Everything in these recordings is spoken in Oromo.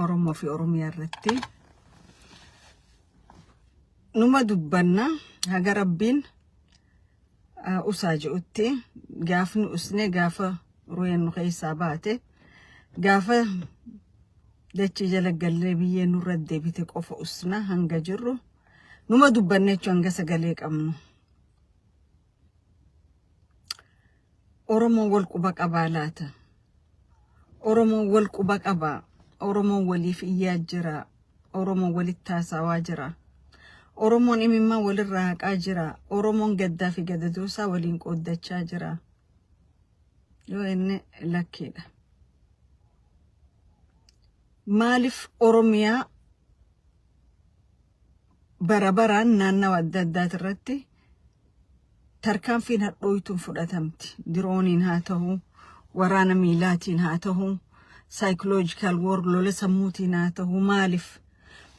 Oromoo fi Oromiyaa irratti numa dubbanna haga Rabbiin usaaji'utti gaafni usne gaafa ru'eennu keessaa baate gaafa dachii jala gallee biyyee nurra deebite qofa usna hanga jirru numa dubbanne jechuun hanga sagalee qabnu. Oromoon wal quba qabaa laata? Oromoon wal quba qabaa. Oromoon waliif iyyaa jira. Oromoon walitti haasawaa jira. Oromoon imimmaa walirraa haqaa jira. Oromoon gaddaa fi gadadoosaa waliin qooddachaa jira. Yoo inni lakkiidha. Maaliif Oromiyaa barabaraan naannawa adda addaati irratti tarkaanfiin hadhooytuun fudhatamti. Dirooniin haa ta'u, waraana miilaatiin haa ta'u, psychological war lola sammuutiin haa ta'u,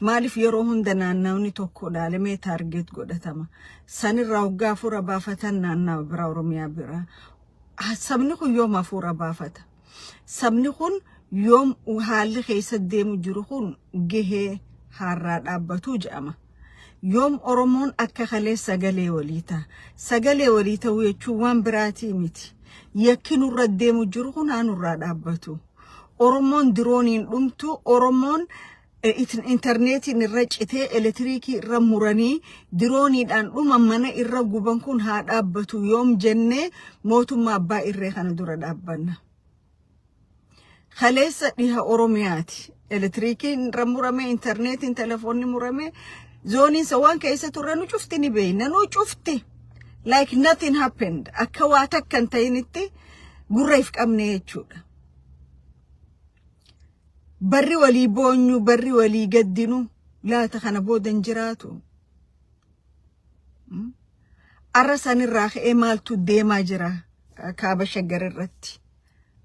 maaliif yeroo hunda naannawni tokko dhaalamee target godhatama. Sanirraa hoggaa hafuura baafatan naannawa bira Oromiyaa bira. Sabni kun yoom hafuura baafata? Sabni kun yoom haalli keessa deemu jiru kun gahee harraa dhaabbatu jedhama. Yoom Oromoon akka kalee sagalee walii ta'a. Sagalee walii ta'uu jechuun waan biraatii miti. Yakki nurra deemu jiru kun nurraa dhaabbatu. Oromoon dirooniin dhumtu, Oromoon interneetiin irra citee elektiriikii irra muranii dirooniidhaan dhuma mana irra guban kun haa dhaabbatu yoom jennee mootummaa abbaa irree kana dura dhaabbanna. Kaleessa dhiha Oromiyaati. Elektiriikiin irra murame, interneetiin telefoonni murame, zooniin sawaan keessa turre nu cufti ni beeyna, nu cufti. Like nothing happened. Akka waa takkan ta'initti gurreef qabne jechuudha. Barri walii boonyu, barri walii gaddinu, laata kana boodan jiraatu. Arra sanirraa ka'ee maaltu deemaa jira kaaba Shaggar irratti.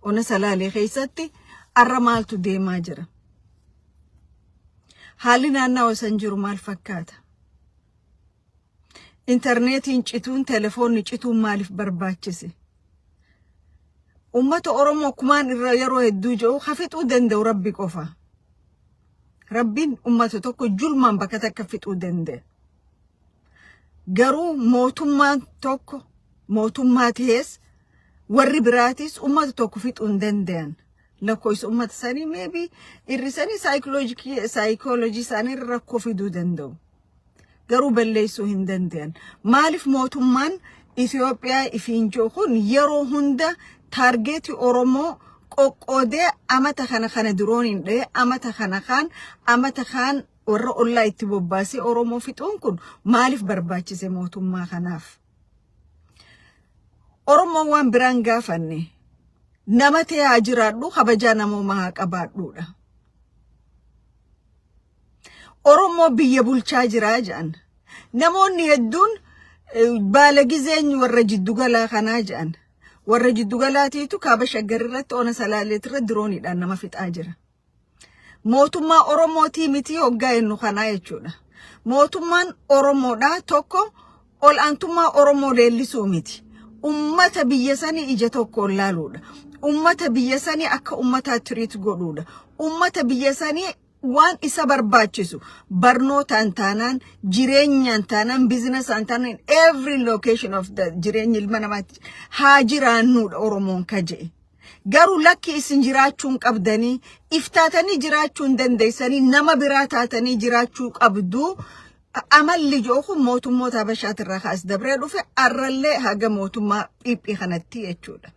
Ona Salaalee keessatti arra maaltu deemaa jira. Haalli naannawa san jiru maal fakkaata? Interneetiin cituun, telefoonni cituun maaliif barbaachise? Ummata Oromoo kumaan irra yeroo hedduu jiru hafixuu danda'u Rabbi qofa. Rabbiin ummata tokko julmaan bakka takka fixuu danda'a. Garuu mootummaan tokko mootummaa ta'es warri biraatis ummata tokko fixuu hin danda'an. Lakkoofsa ummata sanii maybe irrisanii psychology isaanii rakkoo fiduu danda'u. Garuu balleessuu hin danda'an. Maaliif mootummaan Itoophiyaa ifiin jiru kun yeroo hunda targeeti Oromoo qoqqoodee amata kana dirooniin dha'ee amata kaan warra ollaa itti bobbaasee Oromoo fixuun kun maaliif barbaachise mootummaa kanaaf? Oromoon waan biraan gaafanne nama ta'ee haa jiraadhu, kabajaa namoomaa haa qabaadhuudha. Oromoo biyya bulchaa jiraa jedhan. Namoonni hedduun baala gizeenyi warra jiddugalaa kanaa jedhan. Warra jiddugalaatiitu kaaba Shaggar irratti Ona Salaaleet irra dirooniidhaan nama fixaa jira. Mootummaa Oromootii miti hoggaa ennu kanaa jechuudha. Mootummaan Oromoodhaa tokko ol aantummaa Oromoo leellisuu miti. Ummata biyya sanii ija tokko laaluudha. Ummata biyya sanii akka ummataa tiriit godhuudha. Ummata biyya sanii waan isa barbaachisu barnootaan taanaan, jireenyaan taanaan, biizinasaan taanaan, every location of the jireenya ilma namaatti haa jiraannuudha Oromoon kaje'e. Garuu lakki isin jiraachuun qabdanii, iftaatanii jiraachuun dandeessanii, nama biraa taatanii jiraachuu qabdu. Amalli jooku mootummoota Habashaatirraa kaas dabree dhufe arrallee haga mootummaa Phiiphii kanatti jechuudha.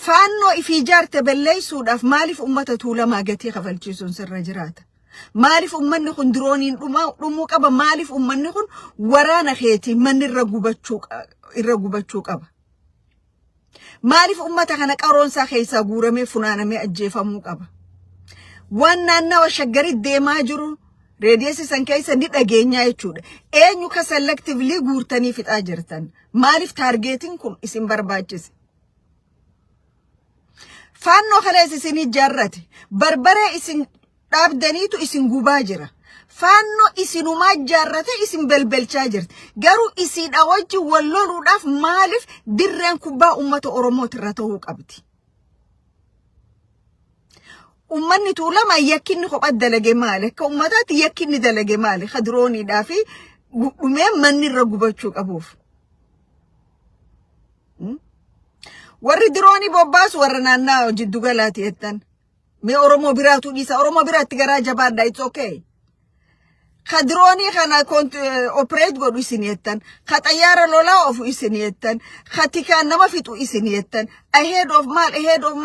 Faannoo ifii jaarte balleessuudhaaf maaliif ummata tuulamaa gatii kafalchiisuun sirra jiraata? Maaliif ummanni kun dirooniin dhumuu qaba? Maaliif ummanni kun waraana keetii manni irra gubachuu qaba? Maaliif ummata kana qaroonsaa keessaa guuramee funaanamee ajjeefamuu qaba? Waan naannawa Shaggaritti deemaa jiru reediyeessi san keessa ni dhageenyaa jechuudha. Eenyu ka selectively guurtanii fixaa jirtan? Maaliif taargeetiin kun isin barbaachise? Faannoo kalees isin ijaarrate, barbaree isin dhaabdaniitu isin gubaa jira. Faannoo isinumaa ijaarrate isin belbelchaa jirti. Garuu isiidha wajji wal loluudhaaf maaliif dirreen kubbaa ummata Oromootirra ta'uu qabdi? ummanni tuulama yakkinni kophat dalage maali ka ummataati yakkinni dalage maali khadrooniidhaa fi dhumee manni irra gubachuu qabuuf warri dirooni bobbaas warra naannaa jiddu galaati jettan mee oromoo biraatu dhiisa oromoo biraatti garaa jabaadha it's okay khadrooni kana operate godhu isin jettan khaxayyaara lolaa ofu isin jettan khatikaan nama fixu isin jettan ahead of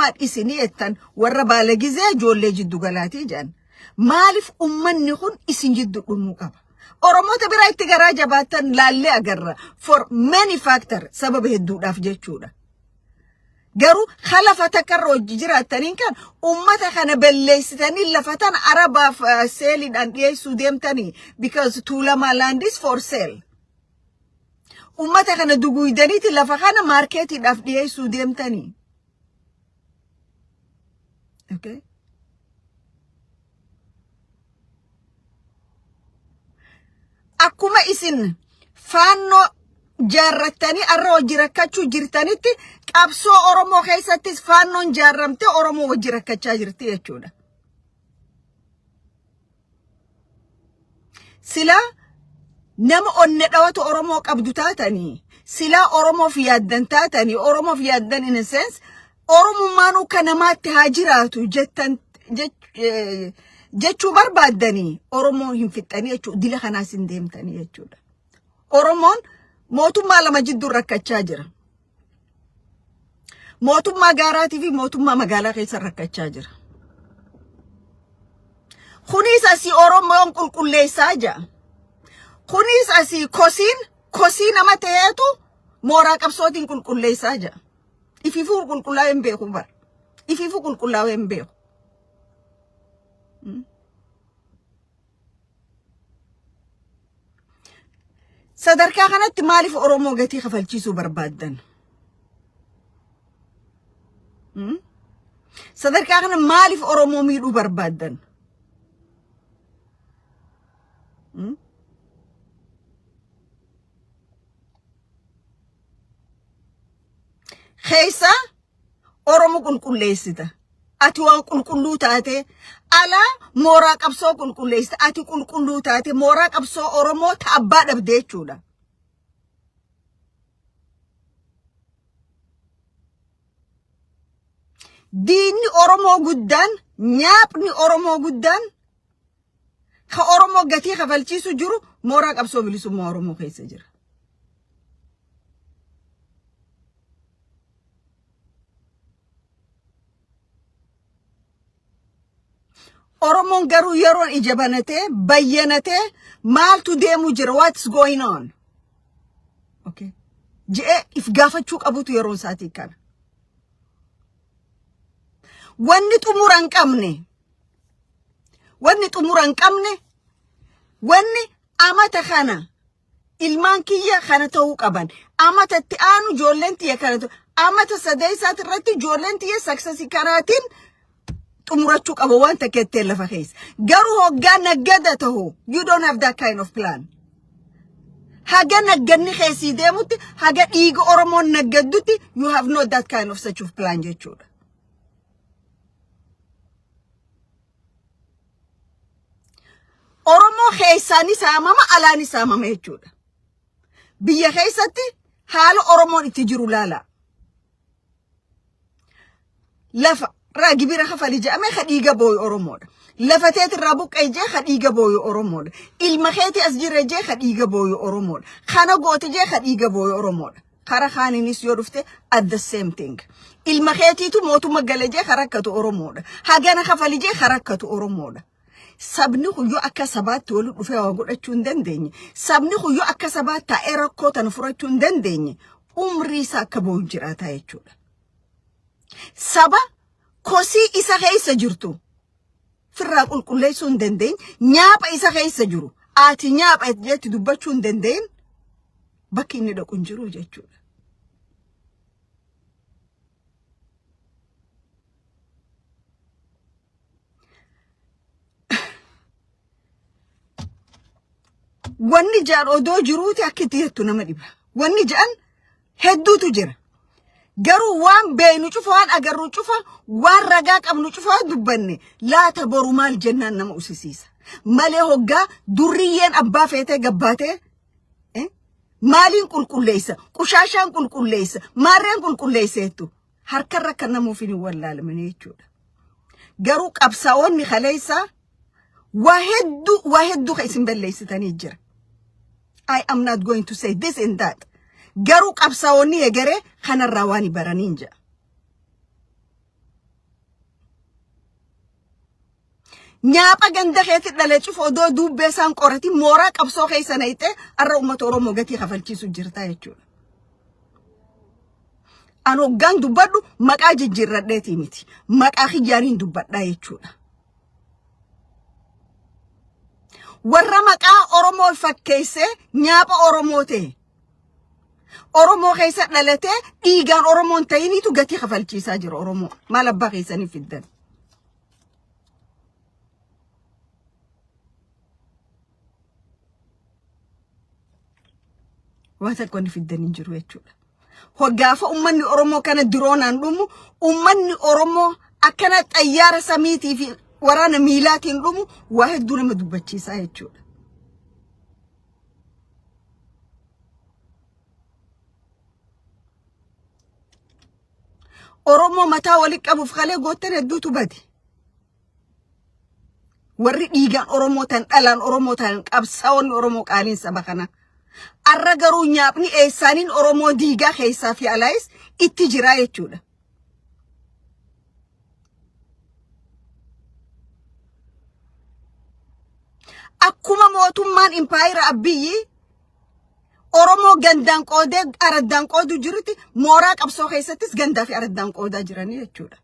mal isin jettan warra baalagizee ijoollee jiddu galaati jedhan maaliif ummanni kun isin jiddu dhumuu qaba oromoota biraa itti garaa jabaattan laallee agarra for many factor sababa hedduudhaaf jechuudha garu khalafa takarro jiraataniin kan ummata kana belleessitanii lafatan arabaaf seelidhaan dhiyeessuu deemtanii because tuulama land is for sale ummata kana duguydaniiti lafa kana marketiidhaaf dhiyeessuu deemtanii okay akkuma isin faanno jaarratanii arra hojii rakkachuu jirtanitti qabsoo oromoo keessattis faannoon jaarramte oromoo hojii rakkachaa jirti jechuudha sila nama onne dhawatu oromoo qabdu taatanii sila oromoof yaaddan taatanii oromoof yaaddan in a sense oromummaanuu kanamaatti haa jiraatu jettan jechuu barbaaddanii oromoo hin fixxanii jechuu dila kanaas hin deemtanii jechuudha oromoon mootummaa lama jidduu rakkachaa jira mootummaa gaaraatii fi mootummaa magaalaa keessa rakkachaa jira kunis asii oromoon qulqulleessaa jira kunis asii kosii nama ta'eetu mooraa qabsootiin qulqulleessaa jira ifiifuu qulqullaa'ee hin beeku bar ifiifuu qulqullaa'ee hin beeku sadarkaa kanatti maaliif oromoo gatii kafalchiisuu barbaaddan sadarkaa kana maaliif oromoo miidhuu barbaaddan keessa oromoo qulqulleessita ati waan qulqulluu taate ala mooraa qabsoo qulqulleessita ati qulqulluu taate mooraa qabsoo oromoo abbaa dhabde jechuudha diinni oromoo guddaan nyaapni oromoo guddaan ka oromoo gatii kafalchiisu jiru mooraa qabsoo bilisummaa oromoo keessa jira Oromon garu yeron ijabanate bayyanate maaltu deemu jira what's going on okay je if gaafachuu qabutu yeron saati kana wanni xumuran qabne wanni amata kana ilmaan kiyya kana ta'uu qaban amata itti aanu joollenti kana ta'u amata sadeeysat irratti joollenti success kanaatiin umurachuu qaba waan takkee lafa keessa garu hoggaa naggada tahu you don't have that kind of plan haga nagganni keessi deemutti haga dhiiga oromoon naggaddutti you have not that kind of such of plan jechuudha oromoo keessani saamama alaani saamama jechuudha biyya keessatti haala oromoon itti jiru laala lafa Ragibira khafali jame khadiga boy oromoda lafatet rabu qayje khadiga boy oromoda ilma kheti asjire je khadiga boy oromoda khana gote je khadiga boy oromoda khara khani nis yodufte at the same thing ilma kheti tu motu magale je harakatu oromoda hagana khafali je harakatu oromoda sabni khuyyo akka sabat wolu dufe wa godachun dandenye sabni khuyyo akka sabat ta erako tan furachun dandenye umri sakabo jirata yechuda saba kosi isa keessa jirtu firraa qulqulleessuu hin dandeenye nyaapha isa keessa jiru ati nyaapha jetti dubbachuu hin dandeenye bakki inni dhaqu hin jiru jechuudha wanni jaan odoo jiruuti akka itti jettu nama dhiba wanni jaan hedduutu jira garuu waan beenu cufa waan agarru cufa waan ragaa qabnu cufa dubbanne laata boru maal jennaan nama usisiisa malee hoggaa durriyyeen abbaa feetee gabbaatee maalin qulqulleessa qushaashaan qulqulleessa maarreen qulqulleesseetu harkarra kan namuuf hin wallaalamne jechuudha garuu qabsaa'onni khaleessa waa hedduu ka isin balleessitanii jira I am not going to say this and that garuu qabsaa'onni egeree kanarraa waan baraniin jira nyaapa ganda keetti dhalee cufa odoo dubbee isaan qorati mooraa qabsoo keessa nayite arra uummata Oromoo gatii kafalchiisu jirta jechuudha an hoggaan dubbadhu maqaa jijjiirradheetii miti maqaa xiyyaaniin dubbadhaa jechuudha warra maqaa Oromoo fakkeessee nyaapa Oromoo ta'e Oromoo keessa dhalatee dhiigaan Oromoon ta'iniitu gatii kafalchiisaa jira Oromoo maal abbaa keessanii fiddan wata konni fiddanii jiru jechuudha hoggaafa ummanni Oromoo kana diroonaan dhumu ummanni Oromoo akkana xayyaara samiitii fi waraana miilaatiin dhumu waa hedduu nama dubbachiisaa jechuudha Oromoo mataa wali qabuuf khalee gootan hedduutu bade warri dhiigaan Oromoo tan dhalaan Oromoo tan qabsaa'onni Oromoo qaaliin saba kana arra garuu nyaapni eessaniin Oromoo diigaa keessaa fi alaayis itti jira jechuudha akkuma mootummaan impaayira Abiyyi Oromoo gandaan qoodee araddaan qoodu jirutti mooraa qabsoo keessattis gandaa fi araddaan qoodaa jiranii jechuudha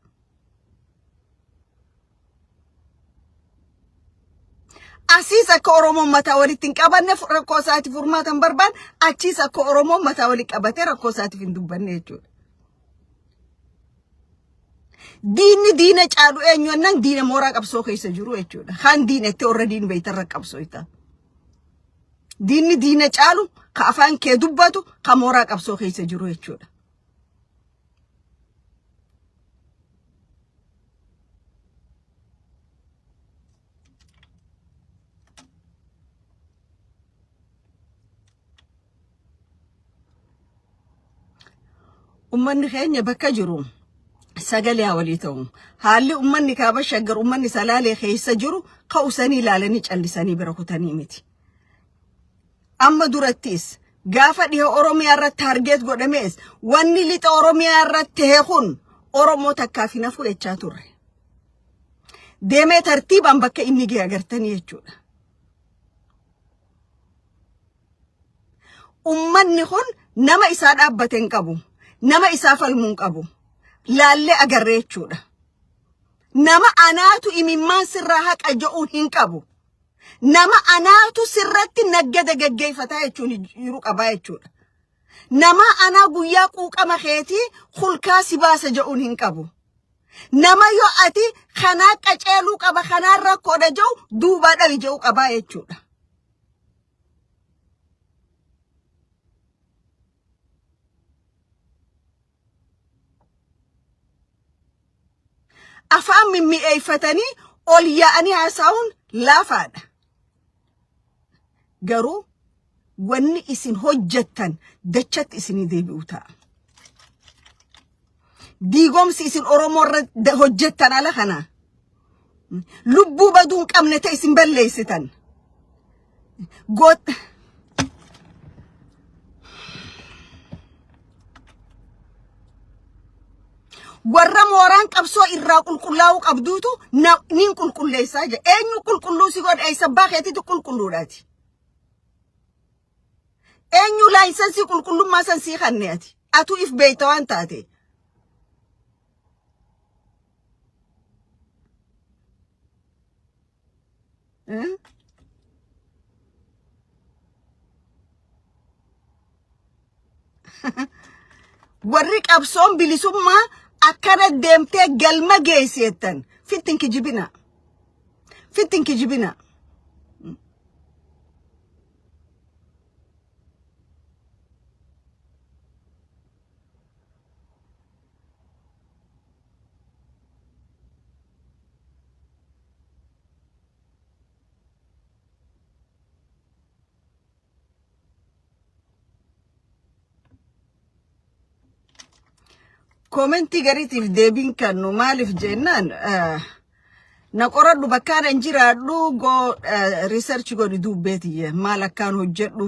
Asis akka Oromoo mataa walitti hin qabanne rakkoo isaatiif furmaatan barbaan achiis akka Oromoo mataa walitti qabatee rakkoo isaatiif hin dubbanne jechuudha diinni diina caalu eenyuunnan diina mooraa qabsoo keessa jiru jechuudha kan diinetti already beeytarra qabsoo ita diinni diina caalu ka afaan kee dubbatu ka mooraa qabsoo keessa jiru jechuudha ummanni keenya bakka jiru sagalee walii ta'u haalli ummanni kaaba shaggar ummanni salaalee keessa jiru ka usanii ilaalanii callisanii bira kutanii miti amma durattis gaafa dhiha Oromiyaa irratti target godhamees wanni lixa Oromiyaa irratti heekun Oromoo takkaaf hin fudhachaa turre deemee tartiibaan bakka inni ga'e agartanii jechuudha ummanni kun nama isaa dhaabbate hin qabu nama isaa falmuun qabu laalle agarree jechuudha nama anaatu imimmaan sirraa haqa ja'uun hin qabu nama anaatu sirratti naggada gaggeeffataa jechuun jiru qabaa jechuudha nama anaa guyyaa quuqama keetii hulkaa si baasa ja'uun hin qabu nama yoo ati kanaa qaceeluu qaba kanaa rakkoodha ja'u duubaa dhabi ja'u qabaa jechuudha afaan mimmi'eeffatanii ol yaa'anii haasa'uun laafaadha garuu wanni isin hojjettan dachatti isinii deebi'u ta'a diigomsi isin Oromoo irra hojjettan ala kana lubbuu baduun qabne ta'e isin balleessitan warra mooraan qabsoo irraa qulqullaa'uu qabduutu nin qulqulleessaa jira eenyu qulqulluu si godha isa baakeetitu qulqulluudhaati eenyu laayinsensii qulqullummaa san sii kanneeti atu if beeyta waan taate warri qabsoon bilisummaa akkana deemtee galma geesseettan fittin kijibina commenti gariitiif deebiin kannu maaliif jennaan na qoradhu bakkaan injiraadhu go research godhi duubbeetiyye maal akkaan hojjedhu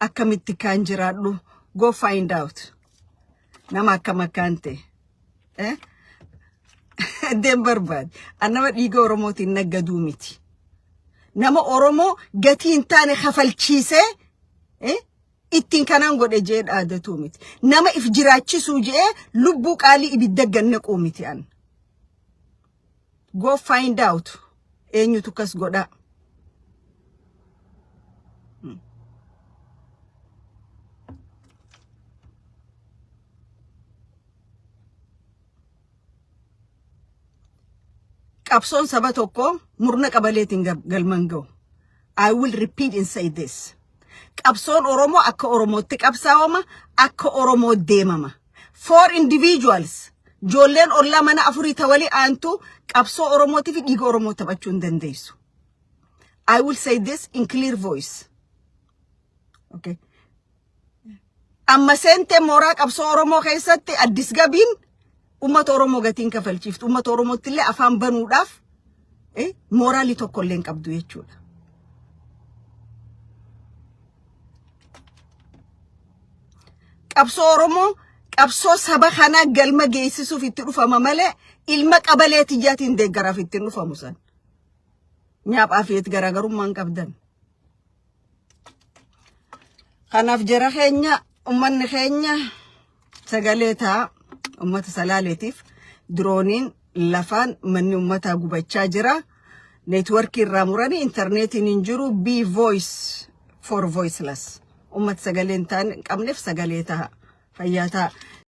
akkamitti kaan jiraadhu go find out nama akkam akkaante den barbaad annama dhiiga oromootiin naggaduu miti nama oromoo gatiin taane khafalchiise ittiin kanaan godhe jee dhaadatu miti nama if jiraachisu jee lubbuu qaalii ibidda gannaquu miti an go find out eenyutu kas godha qabsoon saba tokko murna qabaleetiin galmango I will repeat and say this qabsoon oromoo akka oromootti qabsaawama akka oromoo deemama for individuals jolleen olla mana afurii tawali aantu qabsoo oromootii fi dhiiga oromoo taphachuu hin dandeessu I will say this in clear voice okay amma sente mooraa qabsoo oromoo keessatti addis gabiin ummata oromoo gatiin kafalchiiftu ummata oromootti illee afaan banuudhaaf mooraalii tokko illee qabdu jechuudha qabsoo oromoo qabsoo saba kana galma geessisuuf itti dhufama malee ilma qabalee tiyyaatiin deeggaraaf itti dhufamu san nyaaphaa fi itti garaagarummaan qabdan kanaaf jara keenya ummanni keenya sagalee taa ummata salaaleetiif drooniin lafaan manni ummataa gubachaa jira networkii irraa muranii internetiin hin jiru be voice for voiceless ummata sagaleen taan qabneef sagalee taa fayyaa taa